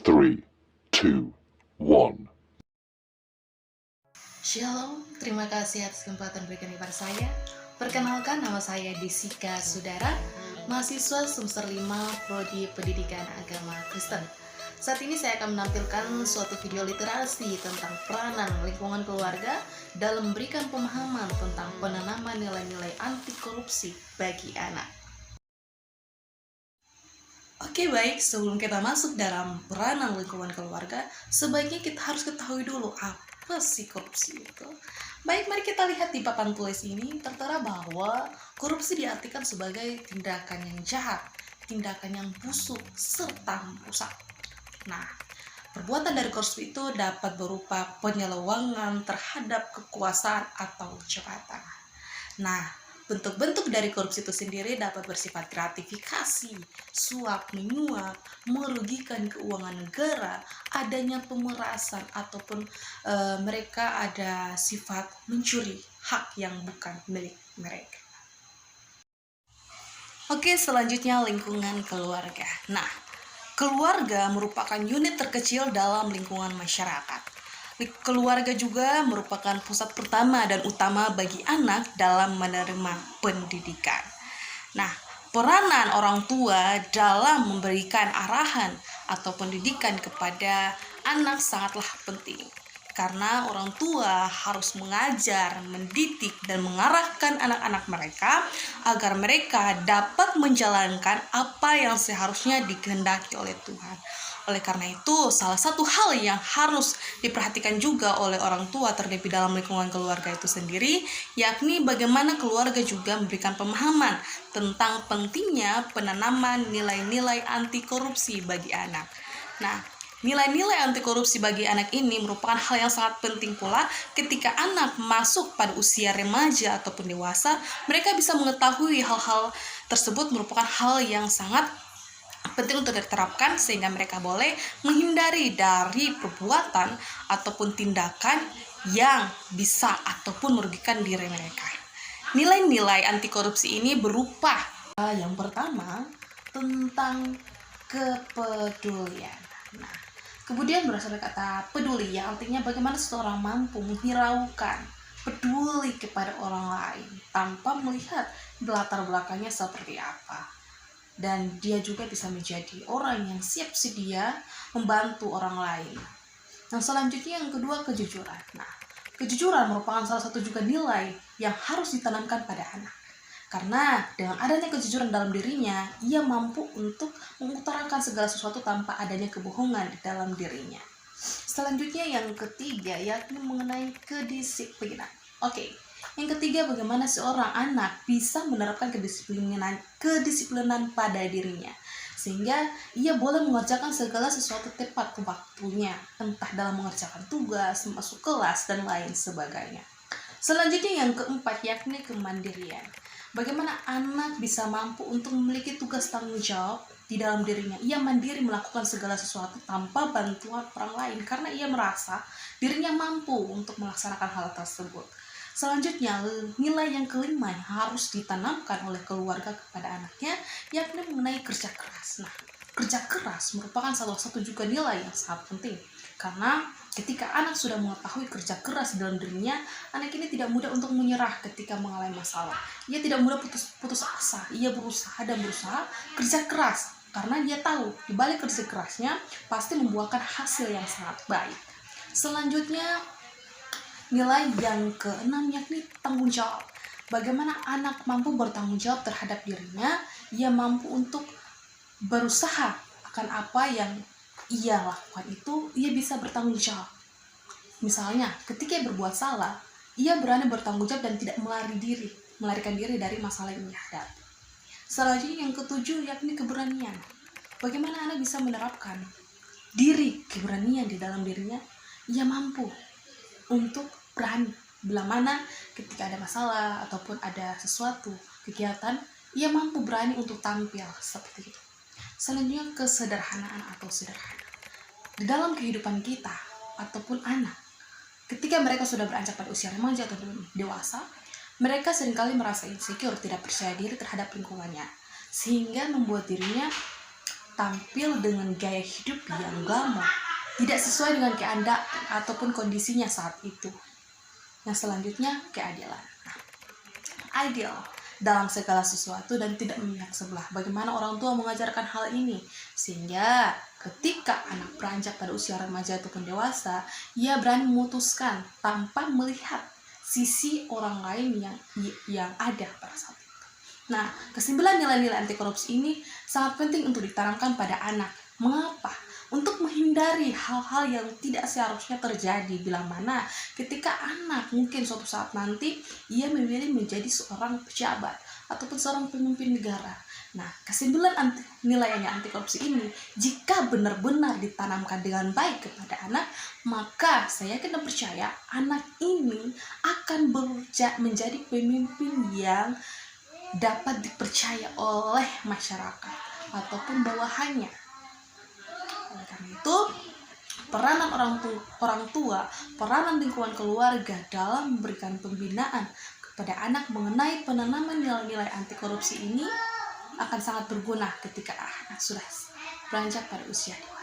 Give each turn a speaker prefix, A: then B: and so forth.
A: 3, 2, 1.
B: Shalom, terima kasih atas kesempatan berikan kepada saya. Perkenalkan, nama saya Desika Sudara, mahasiswa semester 5 Prodi Pendidikan Agama Kristen. Saat ini saya akan menampilkan suatu video literasi tentang peranan lingkungan keluarga dalam memberikan pemahaman tentang penanaman nilai-nilai anti korupsi bagi anak. Oke, baik, sebelum kita masuk dalam peranan lingkungan keluarga, sebaiknya kita harus ketahui dulu apa sih korupsi itu. Baik, mari kita lihat di papan tulis ini tertera bahwa korupsi diartikan sebagai tindakan yang jahat, tindakan yang busuk, serta merusak. Nah, perbuatan dari korupsi itu dapat berupa penyelewengan terhadap kekuasaan atau jabatan. Nah, bentuk-bentuk dari korupsi itu sendiri dapat bersifat gratifikasi, suap menyuap, merugikan keuangan negara, adanya pemerasan, ataupun mereka ada sifat mencuri hak yang bukan milik mereka. Oke, selanjutnya lingkungan keluarga. Nah, keluarga merupakan unit terkecil dalam lingkungan masyarakat. Keluarga juga merupakan pusat pertama dan utama bagi anak dalam menerima pendidikan. Nah, peranan orang tua dalam memberikan arahan atau pendidikan kepada anak sangatlah penting. Karena orang tua harus mengajar, mendidik, dan mengarahkan anak-anak mereka agar mereka dapat menjalankan apa yang seharusnya dikehendaki oleh Tuhan. Oleh karena itu, salah satu hal yang harus diperhatikan juga oleh orang tua terlebih dalam lingkungan keluarga itu sendiri, yakni bagaimana keluarga juga memberikan pemahaman tentang pentingnya penanaman nilai-nilai anti korupsi bagi anak. Nah, nilai-nilai anti korupsi bagi anak ini merupakan hal yang sangat penting pula ketika anak masuk pada usia remaja ataupun dewasa, mereka bisa mengetahui hal-hal tersebut merupakan hal yang sangat penting untuk diterapkan sehingga mereka boleh menghindari dari perbuatan ataupun tindakan yang bisa ataupun merugikan diri mereka. Nilai-nilai anti korupsi ini berupa yang pertama tentang kepedulian. Nah, kemudian berasal dari kata peduli yang artinya bagaimana seseorang mampu menghiraukan, peduli kepada orang lain tanpa melihat latar belakangnya seperti apa. Dan dia juga bisa menjadi orang yang siap sedia membantu orang lain. Nah, selanjutnya yang kedua, kejujuran. Nah, kejujuran merupakan salah satu juga nilai yang harus ditanamkan pada anak. Karena dengan adanya kejujuran dalam dirinya, ia mampu untuk mengutarakan segala sesuatu tanpa adanya kebohongan di dalam dirinya. Selanjutnya yang ketiga, yakni mengenai kedisiplinan. Oke. Yang ketiga, bagaimana seorang anak bisa menerapkan kedisiplinan pada dirinya sehingga ia boleh mengerjakan segala sesuatu tepat waktunya, entah dalam mengerjakan tugas, masuk kelas, dan lain sebagainya. Selanjutnya yang keempat, yakni kemandirian. Bagaimana anak bisa mampu untuk memiliki tugas tanggung jawab di dalam dirinya. Ia mandiri melakukan segala sesuatu tanpa bantuan orang lain karena ia merasa dirinya mampu untuk melaksanakan hal tersebut. Selanjutnya, nilai yang kelima yang harus ditanamkan oleh keluarga kepada anaknya, yakni mengenai kerja keras. Nah, kerja keras merupakan salah satu juga nilai yang sangat penting. Karena ketika anak sudah mengetahui kerja keras dalam dirinya, anak ini tidak mudah untuk menyerah ketika mengalami masalah. Ia tidak mudah putus asa. Ia berusaha kerja keras. Karena dia tahu, di balik kerja kerasnya pasti membuahkan hasil yang sangat baik. Selanjutnya, nilai yang keenam yakni tanggung jawab. Bagaimana anak mampu bertanggung jawab terhadap dirinya, ia mampu untuk berusaha akan apa yang ia lakukan itu, ia bisa bertanggung jawab. Misalnya, ketika ia berbuat salah, ia berani bertanggung jawab dan tidak melarikan diri dari masalah yang dihadapi. Selanjutnya yang ketujuh yakni keberanian. Bagaimana anak bisa menerapkan keberanian di dalam dirinya, ia mampu untuk berani bila mana ketika ada masalah ataupun ada sesuatu kegiatan, ia mampu berani untuk tampil seperti itu. Selanjutnya kesederhanaan atau sederhana. Di dalam kehidupan kita ataupun anak, ketika mereka sudah beranjak pada usia remaja atau dewasa, mereka seringkali merasa insecure, tidak percaya diri terhadap lingkungannya, sehingga membuat dirinya tampil dengan gaya hidup yang glamor, tidak sesuai dengan keadaan ataupun kondisinya saat itu. Yang selanjutnya, keadilan. Ideal dalam segala sesuatu dan tidak memihak sebelah. Bagaimana orang tua mengajarkan hal ini sehingga ketika anak beranjak pada usia remaja ataupun dewasa, ia berani memutuskan tanpa melihat sisi orang lain yang ada pada saat itu. Nah, kesimpulan nilai-nilai anti korupsi ini sangat penting untuk ditanamkan pada anak. Mengapa? Untuk menghindari hal-hal yang tidak seharusnya terjadi bila mana ketika anak mungkin suatu saat nanti ia memilih menjadi seorang pejabat ataupun seorang pemimpin negara. Nah, kesimpulan nilai anti korupsi ini jika benar-benar ditanamkan dengan baik kepada anak, maka saya yakin dan percaya anak ini akan menjadi pemimpin yang dapat dipercaya oleh masyarakat ataupun bawahannya. Oleh karena itu, peranan orang tua, peranan lingkungan keluarga dalam memberikan pembinaan kepada anak mengenai penanaman nilai-nilai anti korupsi ini akan sangat berguna ketika anak sudah beranjak pada usia dewasa.